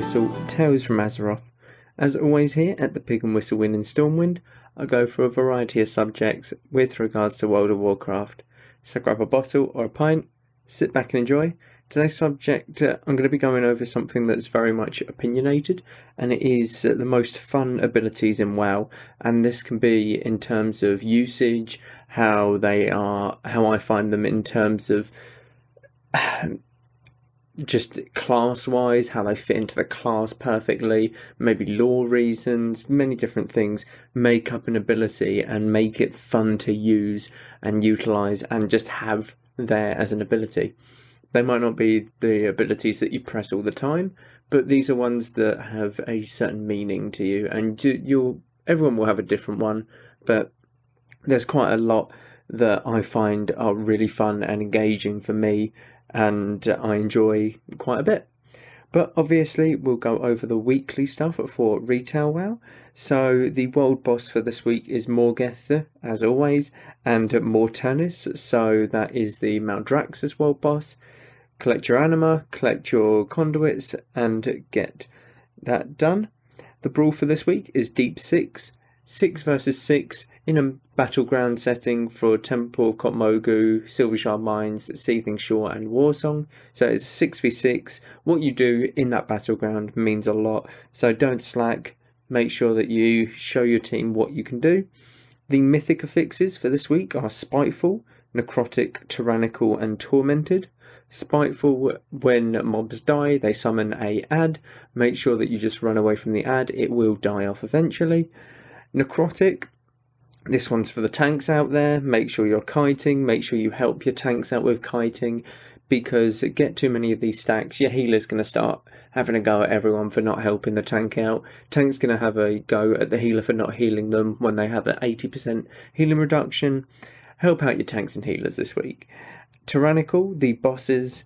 Whistle Tales from Azeroth. As always here at the Pig and Whistle Inn in Stormwind, I go for a variety of subjects with regards to World of Warcraft. So grab a bottle or a pint, sit back and enjoy. Today's subject, I'm going to be going over something that's very much opinionated, and it is the most fun abilities in WoW. And this can be in terms of usage, how I find them in terms of just class-wise, how they fit into the class perfectly, maybe lore reasons, many different things make up an ability and make it fun to use and utilise and just have there as an ability. They might not be the abilities that you press all the time, but these are ones that have a certain meaning to you, and everyone will have a different one, but there's quite a lot that I find are really fun and engaging for me, and I enjoy quite a bit. But obviously we'll go over the weekly stuff for retail WoW. So the world boss for this week is Morgeth, as always, and Mortanis, so that is the Maldraxxus world boss. Collect your anima, collect your conduits, and get that done. The brawl for this week is Deep 6 versus 6 in a battleground setting for Temple of Kotmogu, Silvershard Mines, Seething Shore and Warsong. So it's 6v6. What you do in that battleground means a lot, so don't slack. Make sure that you show your team what you can do. The mythic affixes for this week are Spiteful, Necrotic, Tyrannical and Tormented. Spiteful, when mobs die, they summon a ad. Make sure that you just run away from the ad, it will die off eventually. Necrotic, this one's for the tanks out there. Make sure you're kiting, make sure you help your tanks out with kiting, because get too many of these stacks, your healer's going to start having a go at everyone for not helping the tank out. Tank's going to have a go at the healer for not healing them when they have an 80% healing reduction. Help out your tanks and healers this week. Tyrannical, the bosses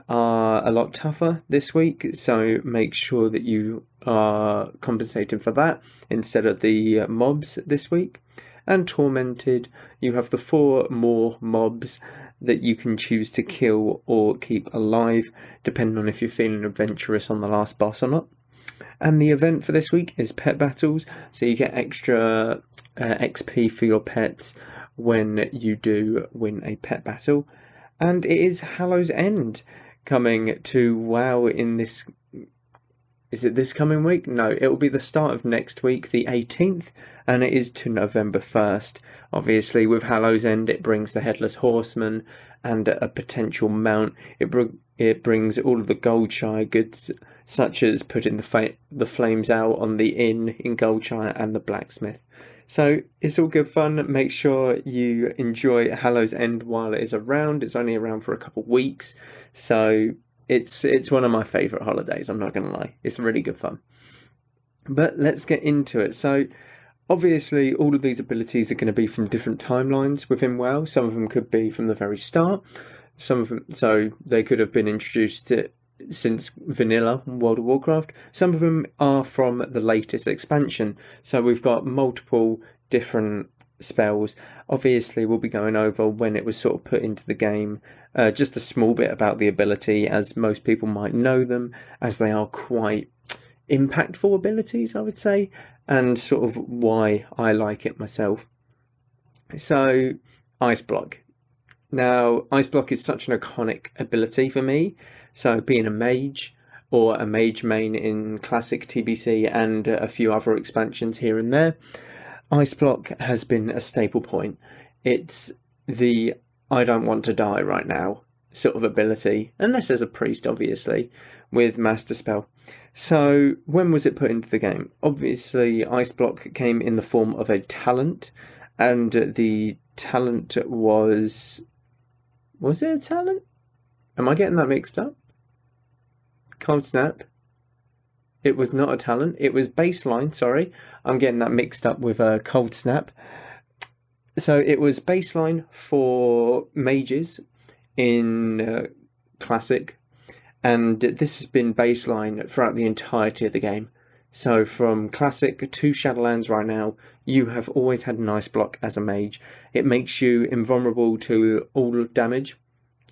are a lot tougher this week, so make sure that you are compensating for that instead of the mobs this week. And Tormented, you have the 4 more mobs that you can choose to kill or keep alive, depending on if you're feeling adventurous on the last boss or not. And the event for this week is Pet Battles, so you get extra XP for your pets when you do win a pet battle. And it is Hallow's End coming to WoW in this... Is it this coming week? No, it will be the start of next week, the 18th, and it is to November 1st. Obviously, with Hallow's End, it brings the Headless Horseman and a potential mount. It brings all of the Goldshire goods, such as putting the flames out on the inn in Goldshire and the blacksmith. So it's all good fun. Make sure you enjoy Hallow's End while it is around. It's only around for a couple of weeks, so it's one of my favourite holidays, I'm not going to lie. It's really good fun. But let's get into it. So obviously all of these abilities are going to be from different timelines within WoW. Some of them could be from the very start. Some of them, so they could have been introduced since vanilla World of Warcraft. Some of them are from the latest expansion, so we've got multiple different spells. Obviously we'll be going over when it was sort of put into the game, just a small bit about the ability, as most people might know them, as they are quite impactful abilities, I would say, and sort of why I like it myself. So Ice Block. Now Ice Block is such an iconic ability for me. So being a mage, or a mage main in classic TBC and a few other expansions here and there, Ice Block has been a staple point. It's the I don't want to die right now sort of ability, unless there's a priest, obviously, with Master Spell. So when was it put into the game? Obviously Ice Block came in the form of a talent, and the talent was it a talent? Am I getting that mixed up? Cold Snap. It was not a talent. It was baseline, sorry. I'm getting that mixed up with Cold Snap. So it was baseline for mages in Classic. And this has been baseline throughout the entirety of the game. So from Classic to Shadowlands right now, you have always had an Ice Block as a mage. It makes you invulnerable to all damage.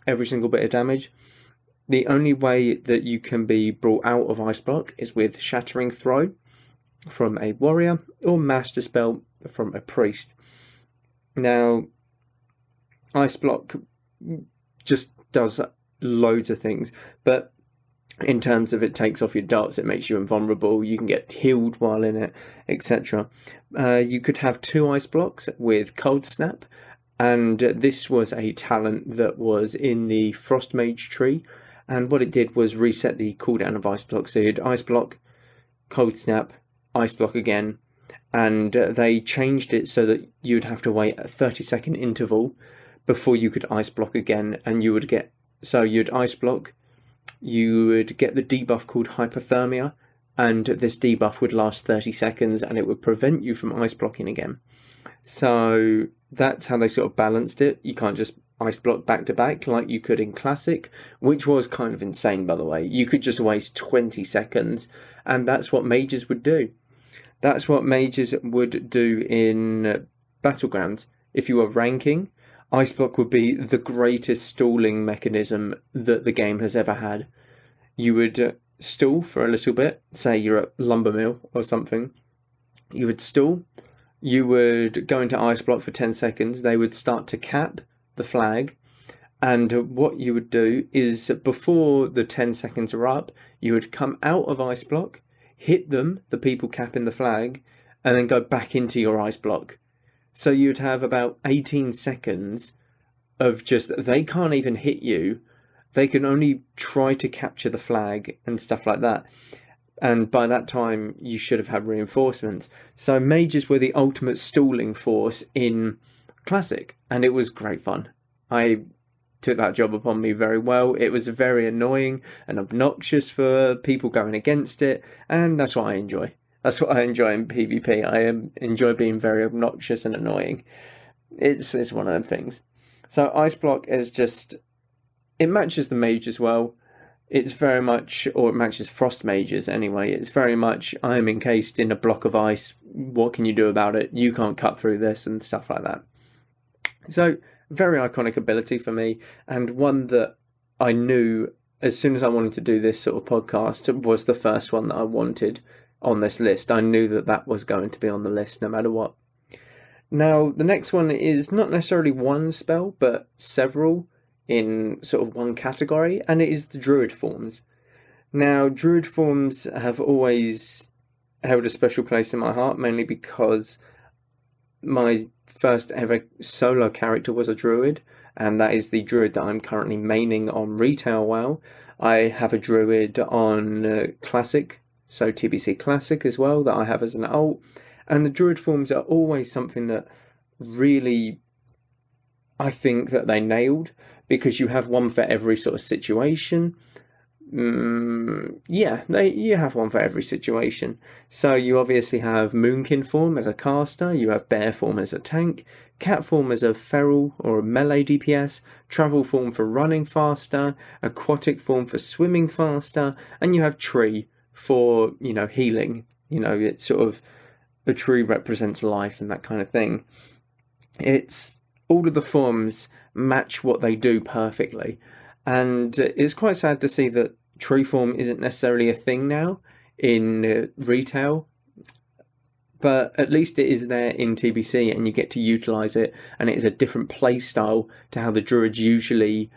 Every single bit of damage. The only way that you can be brought out of Ice Block is with Shattering Throw from a warrior or Master Spell from a priest. Now, Ice Block just does loads of things, but in terms of it takes off your darts, it makes you invulnerable, you can get healed while in it, etc. You could have 2 Ice Blocks with Cold Snap, and this was a talent that was in the Frost Mage tree, and what it did was reset the cooldown of Ice Block. So you'd Ice Block, Cold Snap, Ice Block again, and they changed it so that you'd have to wait a 30-second interval before you could Ice Block again, and you would get, so you'd Ice Block, you would get the debuff called Hypothermia, and this debuff would last 30 seconds and it would prevent you from Ice Blocking again. So that's how they sort of balanced it. You can't just Ice Block back to back like you could in Classic, which was kind of insane, by the way. You could just waste 20 seconds, and that's what mages would do. That's what mages would do in Battlegrounds. If you were ranking, Ice Block would be the greatest stalling mechanism that the game has ever had. You would stall for a little bit, say you're at Lumber Mill or something. You would stall, you would go into Ice Block for 10 seconds, they would start to cap the flag, and what you would do is before the 10 seconds are up, you would come out of Ice Block, hit them, the people capping the flag, and then go back into your Ice Block. So you'd have about 18 seconds of just, they can't even hit you, they can only try to capture the flag and stuff like that. And by that time, you should have had reinforcements. So mages were the ultimate stalling force in Classic, and it was great fun. I took that job upon me very well. It was very annoying and obnoxious for people going against it, and that's what I enjoy. That's what I enjoy in PvP. I enjoy being very obnoxious and annoying. It's one of them things. So Ice Block is just, it matches the mages well. It's very much, or it matches Frost Mages anyway. It's very much, I am encased in a block of ice. What can you do about it? You can't cut through this and stuff like that. So, very iconic ability for me, and one that I knew as soon as I wanted to do this sort of podcast was the first one that I wanted on this list. I knew that that was going to be on the list no matter what. Now, the next one is not necessarily one spell, but several in sort of one category, and it is the Druid Forms. Now, Druid Forms have always held a special place in my heart, mainly because my first ever solo character was a Druid, and that is the Druid that I'm currently maining on Retail WoW. I have a Druid on Classic, so TBC Classic as well, that I have as an ult, and the Druid Forms are always something that really, I think that they nailed, because you have one for every sort of situation. You have one for every situation. So you obviously have Moonkin form as a caster, you have Bear form as a tank, Cat form as a feral or a melee DPS, Travel form for running faster, Aquatic form for swimming faster, and you have Tree for, healing. It's sort of, the tree represents life and that kind of thing. It's, all of the forms match what they do perfectly. And it's quite sad to see that tree form isn't necessarily a thing now in retail, but at least it is there in TBC and you get to utilise it, and it is a different play style to how the druids usually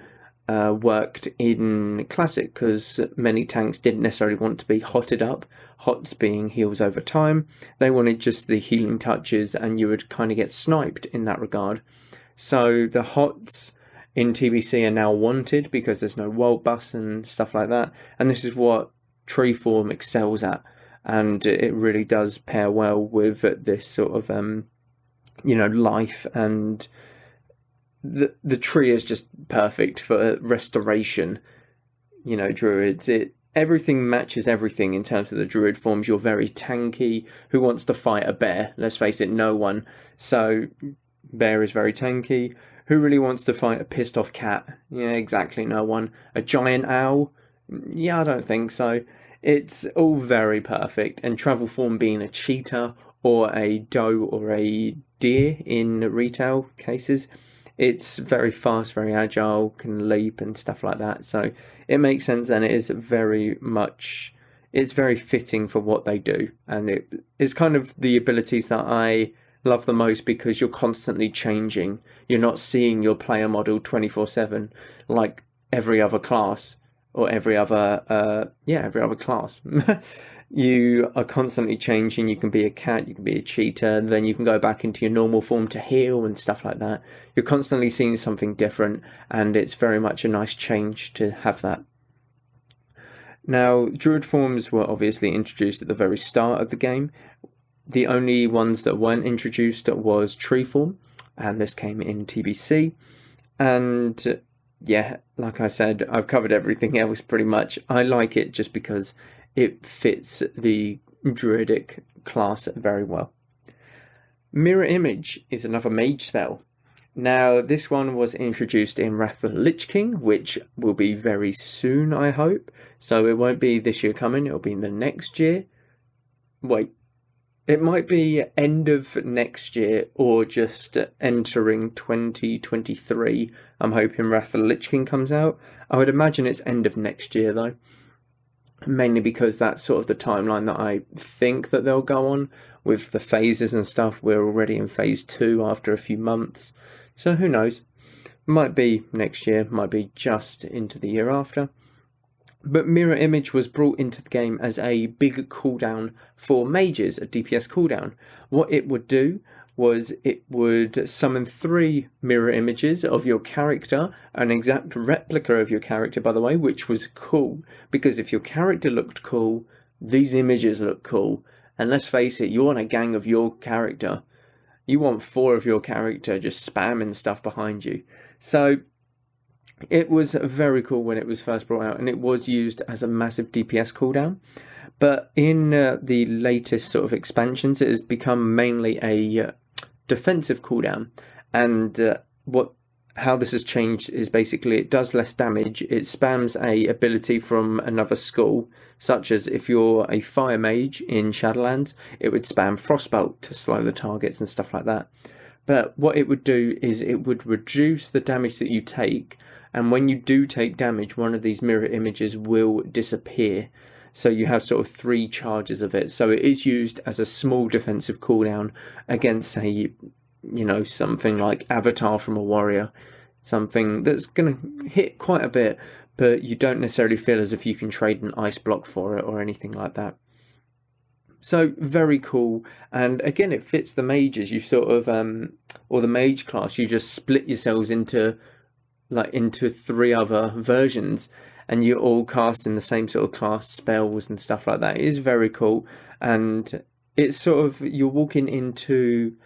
worked in Classic, because many tanks didn't necessarily want to be hotted up, hots being heals over time. They wanted just the healing touches, and you would kind of get sniped in that regard. So the hots in TBC are now wanted because there's no world bus and stuff like that, and this is what tree form excels at, and it really does pair well with this sort of life, and the tree is just perfect for restoration. Druids, everything matches everything in terms of the druid forms. You're very tanky. Who wants to fight a bear? Let's face it, no one. So bear is very tanky. Who really wants to fight a pissed off cat? Yeah, exactly, no one. A giant owl? Yeah, I don't think so. It's all very perfect. And travel form being a cheetah or a doe or a deer in retail cases It's very fast, very agile, can leap and stuff like that. So it makes sense, and it is very much, it's very fitting for what they do. And it's kind of the abilities that I love the most, because you're constantly changing. You're not seeing your player model 24/7 like every other class, or every other class. You are constantly changing. You can be a cat, you can be a cheetah, then you can go back into your normal form to heal and stuff like that. You're constantly seeing something different, and it's very much a nice change to have that. Now, Druid Forms were obviously introduced at the very start of the game. The only ones that weren't introduced was Tree Form, and this came in TBC. And yeah, like I said, I've covered everything else pretty much. I like it just because it fits the druidic class very well. Mirror Image is another mage spell. Now, this one was introduced in Wrath of the Lich King, which will be very soon, I hope. So it won't be this year coming, it'll be in the next year. Wait, it might be end of next year, or just entering 2023. I'm hoping Wrath of the Lich King comes out. I would imagine it's end of next year, though. Mainly because that's sort of the timeline that I think that they'll go on with the phases and stuff. We're already in phase 2 after a few months. So who knows? Might be next year, might be just into the year after. But Mirror Image was brought into the game as a big cooldown for mages, a DPS cooldown. What it would do was it would summon 3 mirror images of your character, an exact replica of your character, by the way, which was cool, because if your character looked cool, these images look cool. And let's face it, you want a gang of your character. You want 4 of your character just spamming stuff behind you. So it was very cool when it was first brought out, and it was used as a massive DPS cooldown. But in the latest sort of expansions, it has become mainly a defensive cooldown. And how this has changed is basically it does less damage. It spams a ability from another school, such as if you're a fire mage in Shadowlands, it would spam Frostbolt to slow the targets and stuff like that. But what it would do is it would reduce the damage that you take, and when you do take damage, one of these mirror images will disappear. So you have sort of 3 charges of it. So it is used as a small defensive cooldown against, say, something like Avatar from a Warrior. Something that's going to hit quite a bit, but you don't necessarily feel as if you can trade an ice block for it or anything like that. So very cool. And again, it fits the mages. You sort of, or the mage class, you just split yourselves into 3 other versions, and you're all casting the same sort of class spells and stuff like that. It is very cool, and it's sort of, you're walking into,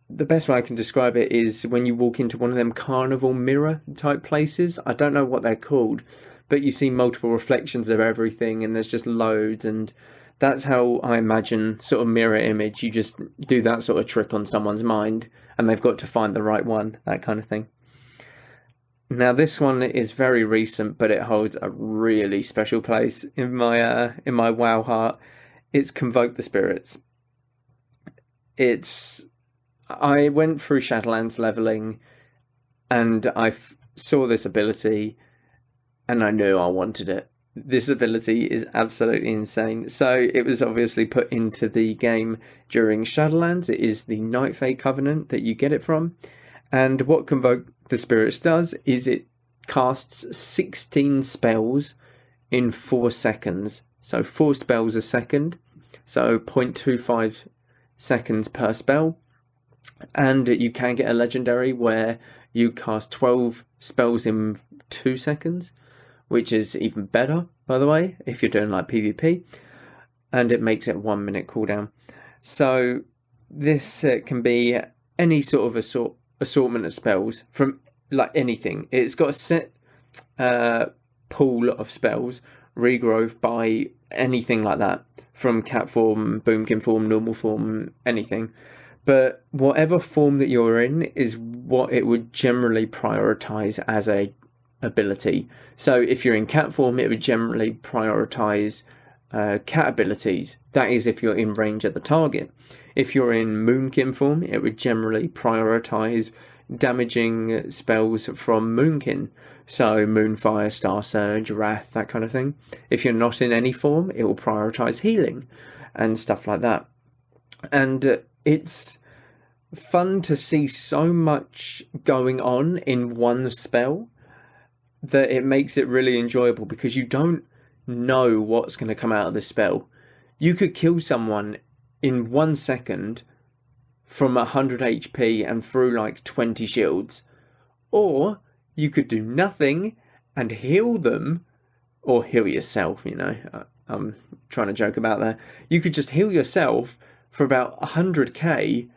the best way I can describe it is when you walk into one of them carnival mirror type places. I don't know what they're called, but you see multiple reflections of everything, and there's just loads, and that's how I imagine sort of mirror image. You just do that sort of trick on someone's mind, and they've got to find the right one, that kind of thing. Now, this one is very recent, but it holds a really special place in my WoW heart. It's Convoke the Spirits. I went through Shadowlands leveling, and I saw this ability, and I knew I wanted it. This ability is absolutely insane. So it was obviously put into the game during Shadowlands. It is the Night Fae Covenant that you get it from. And what Convoke the Spirits does is it casts 16 spells in 4 seconds. So 4 spells a second. So 0.25 seconds per spell. And you can get a legendary where you cast 12 spells in 2 seconds, which is even better, by the way, if you're doing like PvP. And it makes it 1 minute cooldown. So this can be any sort of assortment of spells from like anything. It's got a set pool of spells, regrowth by anything like that, from cat form, boomkin form, normal form, anything. But whatever form that you're in is what it would generally prioritize as a ability. So if you're in cat form, it would generally prioritize cat abilities. That is if you're in range at the target. If you're in moonkin form, it would generally prioritize damaging spells from Moonkin. So Moonfire, Star Surge, Wrath, that kind of thing. If you're not in any form, it will prioritise healing and stuff like that. And it's fun to see so much going on in one spell that it makes it really enjoyable, because you don't know what's going to come out of this spell. You could kill someone in 1 second from 100 HP and through like 20 shields. Or you could do nothing and heal them, or heal yourself, you know. I'm trying to joke about that. You could just heal yourself for about 100k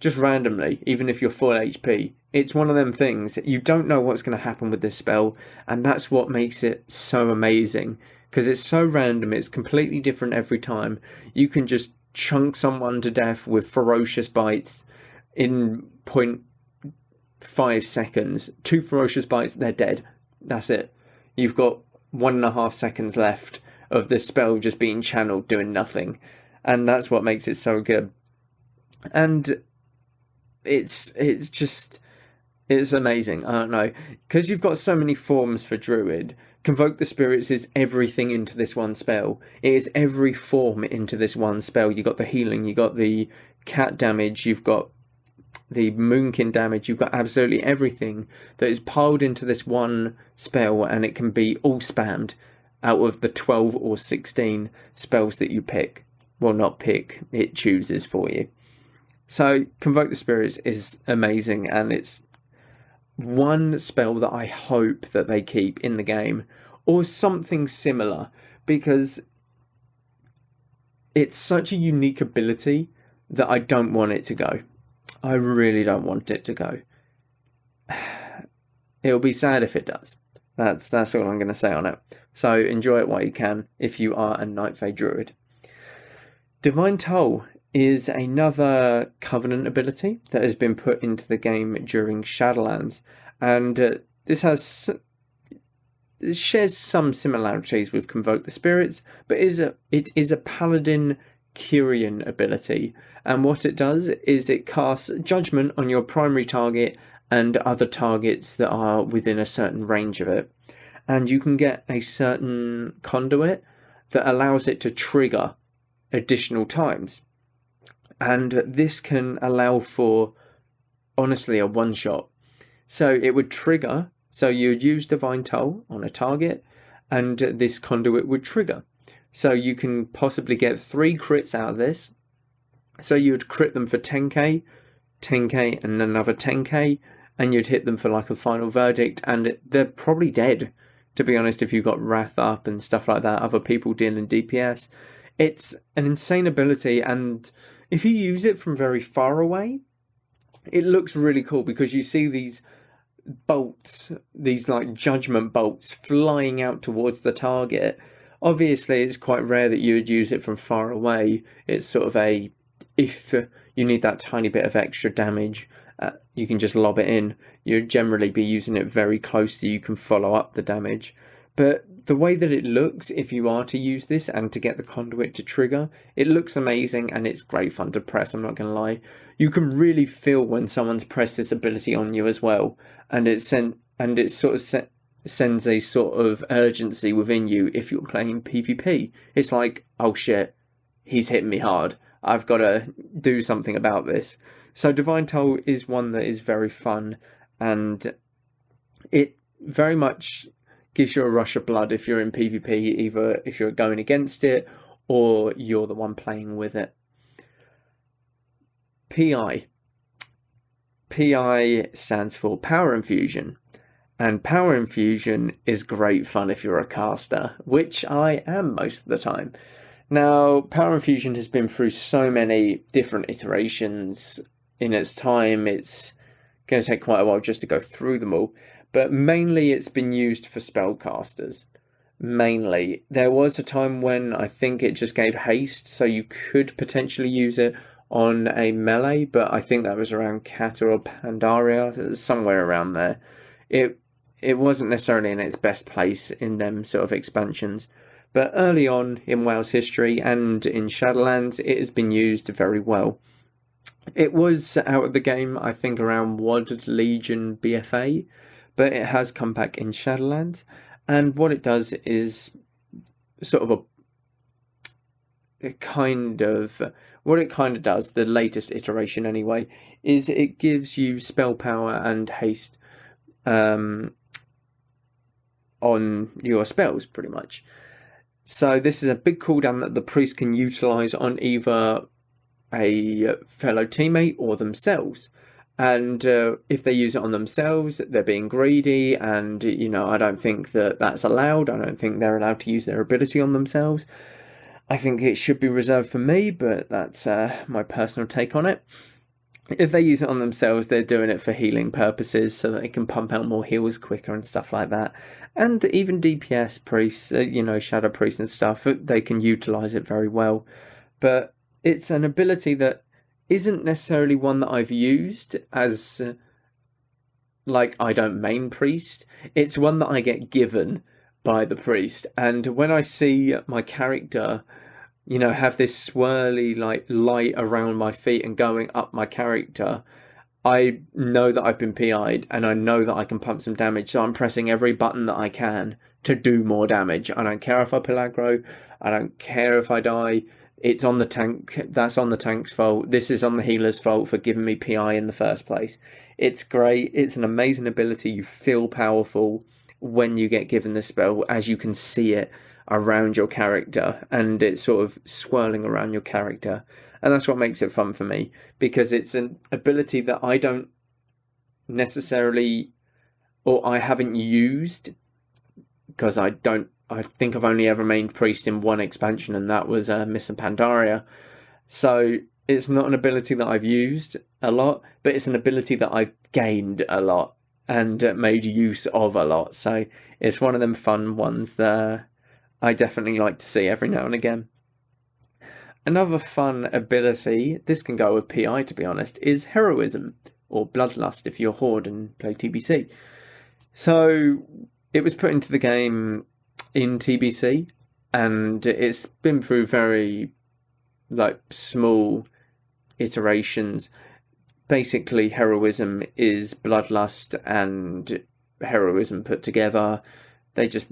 just randomly, even if you're full HP. It's one of them things. You don't know what's going to happen with this spell, and that's what makes it so amazing, because it's so random. It's completely different every time. You can just chunk someone to death with ferocious bites in 0.5 seconds. 2 ferocious bites, they're dead. That's it. You've got 1.5 seconds left of the spell just being channeled, doing nothing. And that's what makes it so good. And it's amazing. I don't know, because you've got so many forms for Druid. Convoke the Spirits is everything into this one spell. It is every form into this one spell. You got the healing, you got the cat damage, you've got the Moonkin damage, you've got absolutely everything that is piled into this one spell, and it can be all spammed out of the 12 or 16 spells that you pick. Well, not pick, it chooses for you. So Convoke the Spirits is amazing, and it's one spell that I hope that they keep in the game, or something similar, because it's such a unique ability that I don't want it to go. I really don't want it to go. It'll be sad if it does. That's all I'm going to say on it. So enjoy it while you can if you are a Night Fae Druid. Divine Toll is another Covenant ability that has been put into the game during Shadowlands, and this shares some similarities with Convoke the Spirits, but it is a Paladin Kyrian ability, and what it does is it casts Judgment on your primary target and other targets that are within a certain range of it, and you can get a certain conduit that allows it to trigger additional times. And this can allow for, honestly, a one-shot. So it would trigger, so you'd use Divine Toll on a target, and this conduit would trigger. So you can possibly get 3 crits out of this. So you'd crit them for 10k, 10k, and another 10k, and you'd hit them for like a final verdict, and they're probably dead, to be honest, if you've got Wrath up and stuff like that, other people dealing DPS. It's an insane ability, and if you use it from very far away, it looks really cool, because you see these bolts, these like judgment bolts flying out towards the target. Obviously, it's quite rare that you would use it from far away. It's sort of if you need that tiny bit of extra damage, you can just lob it in. You'd generally be using it very close so you can follow up the damage. But the way that it looks, if you are to use this and to get the conduit to trigger, it looks amazing, and it's great fun to press, I'm not going to lie. You can really feel when someone's pressed this ability on you as well, and it sort of sends a sort of urgency within you if you're playing PvP. It's like, oh shit, he's hitting me hard. I've got to do something about this. So Divine Toll is one that is very fun, and it very much gives you a rush of blood if you're in PvP, either if you're going against it or you're the one playing with it. PI. PI stands for Power Infusion, and Power Infusion is great fun if you're a caster, which I am most of the time. Now, Power Infusion has been through so many different iterations in its time, it's going to take quite a while just to go through them all. But mainly it's been used for spellcasters. Mainly. There was a time when I think it just gave haste, so you could potentially use it on a melee, but I think that was around Kata or Pandaria, somewhere around there. It wasn't necessarily in its best place in them sort of expansions. But early on in WoW's history and in Shadowlands, it has been used very well. It was out of the game, I think, around WoD Legion BFA, but it has come back in Shadowlands. And what it does is sort of what it kind of does, the latest iteration anyway, is it gives you spell power and haste on your spells, pretty much. So this is a big cooldown that the priest can utilize on either a fellow teammate or themselves. And if they use it on themselves, they're being greedy, and I don't think that that's allowed. I don't think they're allowed to use their ability on themselves. I think it should be reserved for me, but that's my personal take on it. If they use it on themselves, they're doing it for healing purposes, so that they can pump out more heals quicker and stuff like that. And even DPS priests, Shadow priests and stuff, they can utilize it very well. But it's an ability that isn't necessarily one that I've used as, I don't main priest. It's one that I get given by the priest. And when I see my character, have this swirly light around my feet and going up my character, I know that I've been PI'd, and I know that I can pump some damage, so I'm pressing every button that I can to do more damage. I don't care if I pull aggro, I don't care if I die. It's on the tank, that's on the tank's fault. This is on the healer's fault for giving me PI in the first place. It's great, it's an amazing ability. You feel powerful when you get given the spell, as you can see it around your character, and it's sort of swirling around your character. And that's what makes it fun for me, because it's an ability that I don't necessarily, or I haven't used, because I think I've only ever mained priest in one expansion, and that was Miss Pandaria. So it's not an ability that I've used a lot, but it's an ability that I've gained a lot and made use of a lot. So it's one of them fun ones that I definitely like to see every now and again. Another fun ability, this can go with PI to be honest, is Heroism, or Bloodlust if you're Horde and play TBC. So it was put into the game in TBC, and it's been through very small iterations. Basically, Heroism is Bloodlust and Heroism put together. They just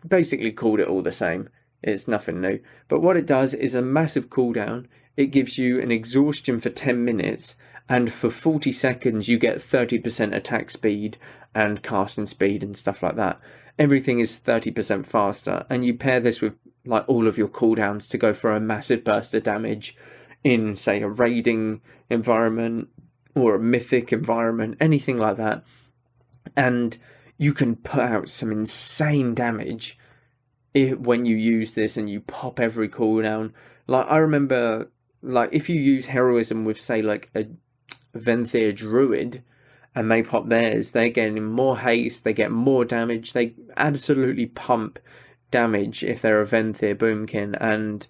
basically called it all the same. It's nothing new. But what it does is a massive cooldown. It gives you an exhaustion for 10 minutes, and for 40 seconds you get 30% attack speed and casting speed and stuff like that. Everything is 30% faster, and you pair this with all of your cooldowns to go for a massive burst of damage in, say, a raiding environment or a mythic environment, anything like that. And you can put out some insane damage when you use this and you pop every cooldown. I remember, if you use Heroism with, say, a Venthyr Druid, and they pop theirs, they're getting more haste, they get more damage, they absolutely pump damage if they're a Venthyr Boomkin, and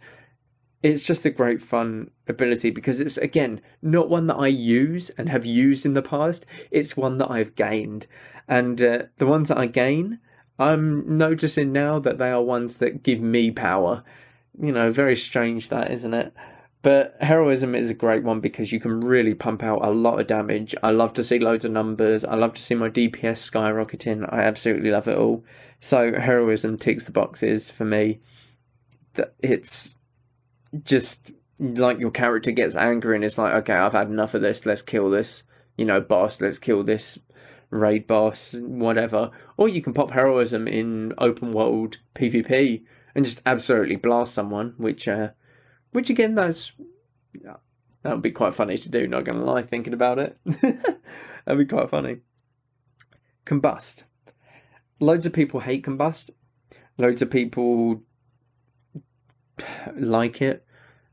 it's just a great fun ability, because it's, again, not one that I use and have used in the past, it's one that I've gained. And the ones that I gain, I'm noticing now that they are ones that give me power. Very strange that, isn't it? But Heroism is a great one because you can really pump out a lot of damage. I love to see loads of numbers. I love to see my DPS skyrocketing. I absolutely love it all. So Heroism ticks the boxes for me. It's just your character gets angry and it's okay, I've had enough of this. Let's kill this, boss. Let's kill this raid boss, whatever. Or you can pop Heroism in open world PvP and just absolutely blast someone, which again, that would be quite funny to do, not gonna lie, thinking about it. That'd be quite funny. Combust. Loads of people hate Combust. Loads of people like it.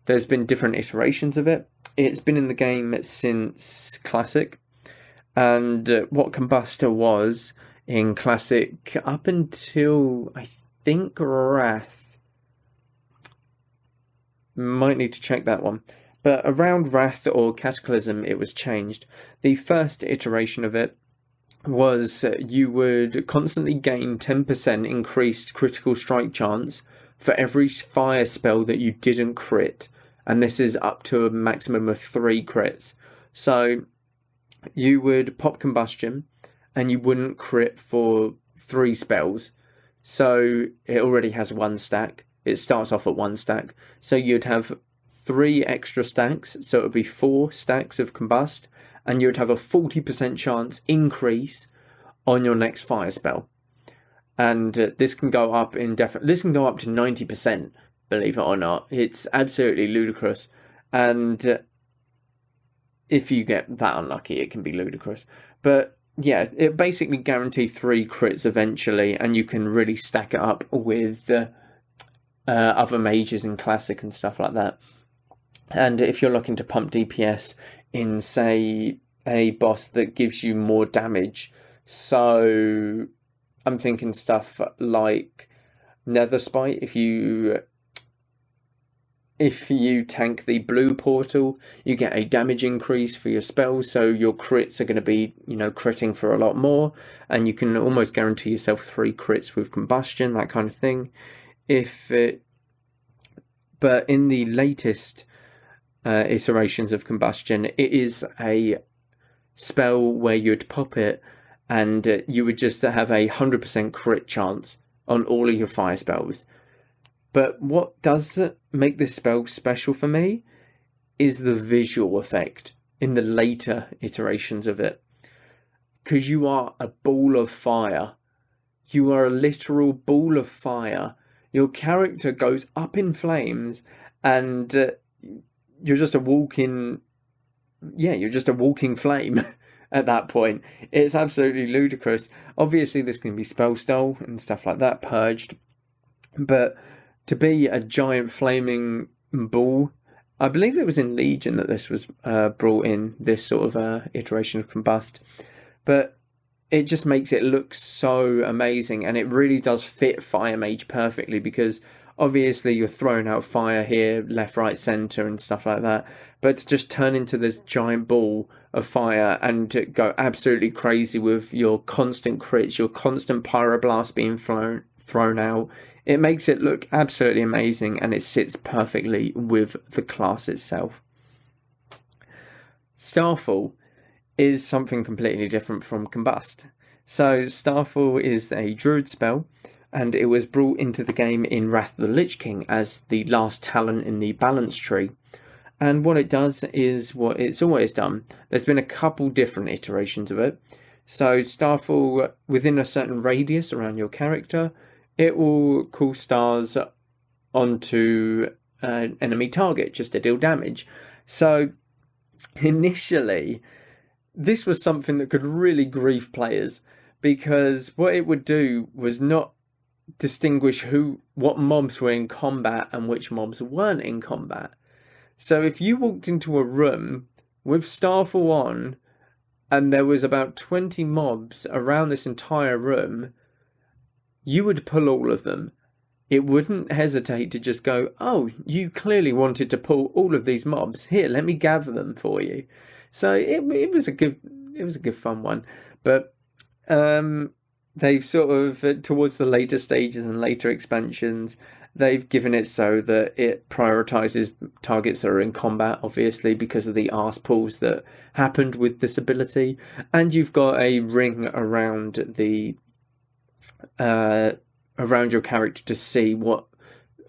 There's been different iterations of it. It's been in the game since Classic. And what Combust was in Classic up until, I think, Wrath. Might need to check that one. But around Wrath or Cataclysm, it was changed. The first iteration of it was you would constantly gain 10% increased critical strike chance for every fire spell that you didn't crit. And this is up to a maximum of 3 crits. So you would pop Combustion, and you wouldn't crit for 3 spells. So it already has 1 stack. It starts off at 1 stack. So you'd have 3 extra stacks. So it would be 4 stacks of Combust. And you would have a 40% chance increase on your next fire spell. And this can go up This can go up to 90%, believe it or not. It's absolutely ludicrous. And if you get that unlucky, it can be ludicrous. But yeah, it basically guarantees 3 crits eventually, and you can really stack it up with other mages in Classic and stuff like that. And if you're looking to pump DPS in, say, a boss that gives you more damage, so I'm thinking stuff like Netherspite. If you tank the blue portal, you get a damage increase for your spells, so your crits are going to be, critting for a lot more, and you can almost guarantee yourself 3 crits with Combustion, that kind of thing. But in the latest iterations of Combustion, it is a spell where you'd pop it, and you would just have a 100% crit chance on all of your fire spells. But what does make this spell special for me is the visual effect in the later iterations of it. Because you are a ball of fire. You are a literal ball of fire. Your character goes up in flames, and you're just a walking flame at that point. It's absolutely ludicrous. Obviously, this can be spell stole and stuff like that, purged. But to be a giant flaming ball, I believe it was in Legion that this was brought in, this sort of iteration of Combust. But it just makes it look so amazing, and it really does fit Fire Mage perfectly, because obviously you're throwing out fire here, left, right, centre and stuff like that. But to just turn into this giant ball of fire and to go absolutely crazy with your constant crits, your constant pyroblast being thrown out, it makes it look absolutely amazing, and it sits perfectly with the class itself. Starfall is something completely different from Combust. So Starfall is a druid spell, and it was brought into the game in Wrath of the Lich King as the last talent in the balance tree. And what it does is what it's always done. There's been a couple different iterations of it. So Starfall, within a certain radius around your character, it will call stars onto an enemy target just to deal damage. So initially, this was something that could really grief players, because what it would do was not distinguish what mobs were in combat and which mobs weren't in combat. So if you walked into a room with Starfall on, and there was about 20 mobs around this entire room, you would pull all of them. It wouldn't hesitate to just go, oh, you clearly wanted to pull all of these mobs. Here, let me gather them for you. So it was a good fun one. But they've sort of, towards the later stages and later expansions, they've given it so that it prioritizes targets that are in combat, obviously, because of the arse pulls that happened with this ability. And you've got a ring around around your character to see what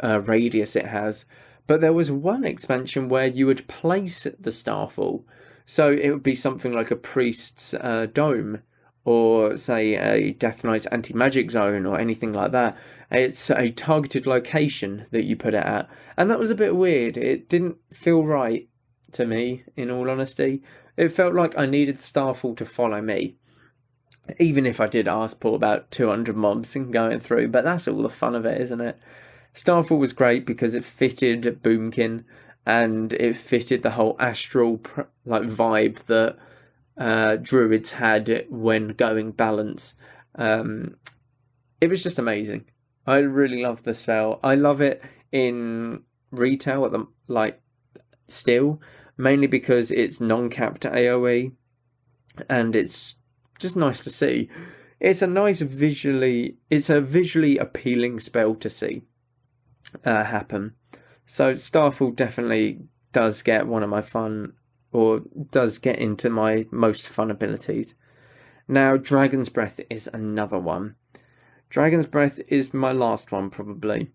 radius it has. But there was one expansion where you would place the Starfall. So it would be something like a priest's dome, or say a Death Knight's anti-magic zone, or anything like that. It's a targeted location that you put it at. And that was a bit weird. It didn't feel right to me, in all honesty. It felt like I needed Starfall to follow me, even if I did ask for about 200 mobs and going through. But that's all the fun of it, isn't it? Starfall was great because it fitted Boomkin, and it fitted the whole astral vibe that druids had when going balance. It was just amazing. I really love the spell. I love it in retail still, mainly because it's non-capped AoE, and it's just nice to see. It's a visually appealing spell to see happen. So Starfall definitely does get one of my or does get into my most fun abilities. Now, Dragon's Breath is another one. Dragon's Breath is my last one, probably.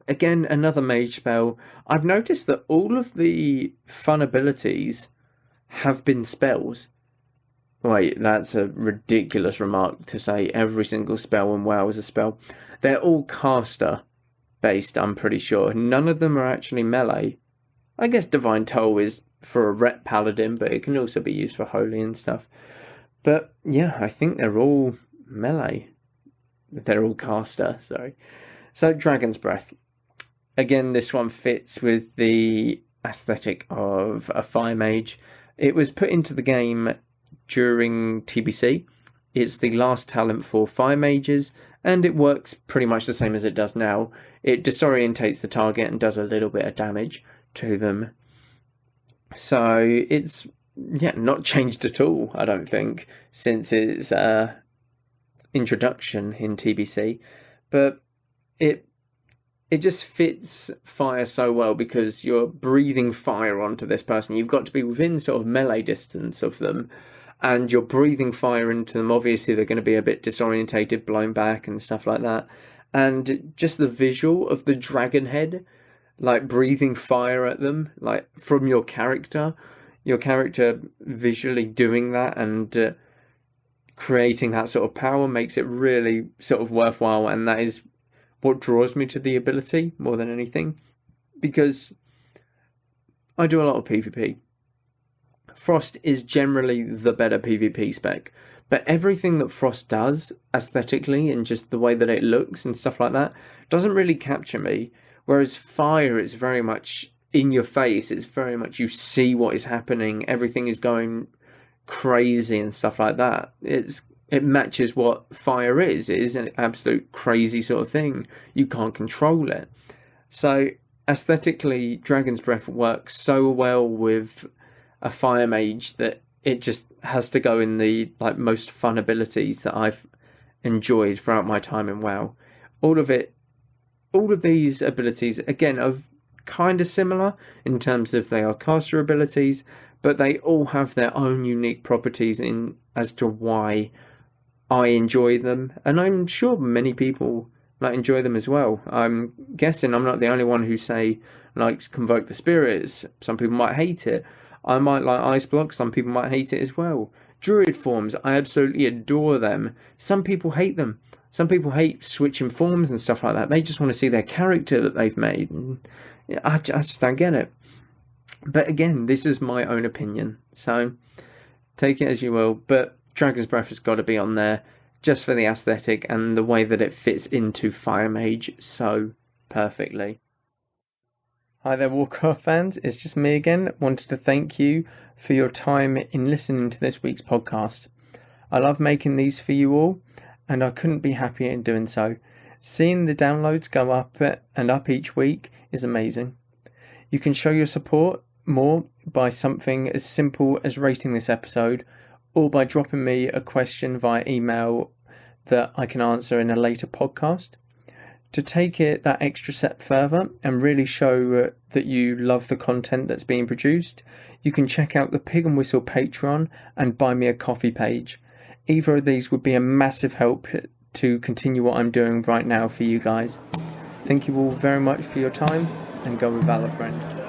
Again, another mage spell. I've noticed that all of the fun abilities have been spells. Wait, that's a ridiculous remark to say every single spell in WoW is a spell. They're all caster based, I'm pretty sure. None of them are actually melee. I guess Divine Toll is for a rep paladin, but it can also be used for holy and stuff. But yeah, I think they're all melee. They're all caster, sorry. So Dragon's Breath. Again, this one fits with the aesthetic of a fire mage. It was put into the game during TBC. It's the last talent for fire mages, and it works pretty much the same as it does now. It disorientates the target and does a little bit of damage to them. So it's not changed at all, I don't think, since its introduction in TBC. But it just fits fire so well because you're breathing fire onto this person. You've got to be within sort of melee distance of them, and you're breathing fire into them. Obviously, they're going to be a bit disorientated, blown back and stuff like that. And just the visual of the dragon head, like breathing fire at them, like from your character visually doing that and creating that sort of power makes it really sort of worthwhile. And that is what draws me to the ability more than anything, because I do a lot of PvP. Frost is generally the better PvP spec, but everything that Frost does aesthetically and just the way that it looks and stuff like that doesn't really capture me. Whereas Fire, it's very much in your face. It's very much you see what is happening. Everything is going crazy and stuff like that. It matches what Fire is. It is an absolute crazy sort of thing. You can't control it. So aesthetically, Dragon's Breath works so well with a Fire Mage that it just has to go in the most fun abilities that I've enjoyed throughout my time in WoW. All of these abilities, again, are kind of similar in terms of they are caster abilities, but they all have their own unique properties in as to why I enjoy them, and I'm sure many people enjoy them as well. I'm guessing I'm not the only one who likes Convoke the Spirits. Some people might hate it. I might like Ice Block. Some people might hate it as well. Druid Forms, I absolutely adore them. Some people hate them. Some people hate switching forms and stuff like that. They just want to see their character that they've made. And I just don't get it. But again, this is my own opinion, so take it as you will. But Dragon's Breath has got to be on there just for the aesthetic and the way that it fits into Fire Mage so perfectly. Hi there, Warcraft fans. It's just me again. Wanted to thank you for your time in listening to this week's podcast. I love making these for you all, and I couldn't be happier in doing so. Seeing the downloads go up and up each week is amazing. You can show your support more by something as simple as rating this episode, or by dropping me a question via email that I can answer in a later podcast. To take it that extra step further and really show that you love the content that's being produced, you can check out the Pig and Whistle Patreon and Buy Me a Coffee page. Either of these would be a massive help to continue what I'm doing right now for you guys. Thank you all very much for your time, and go with Valor, friend.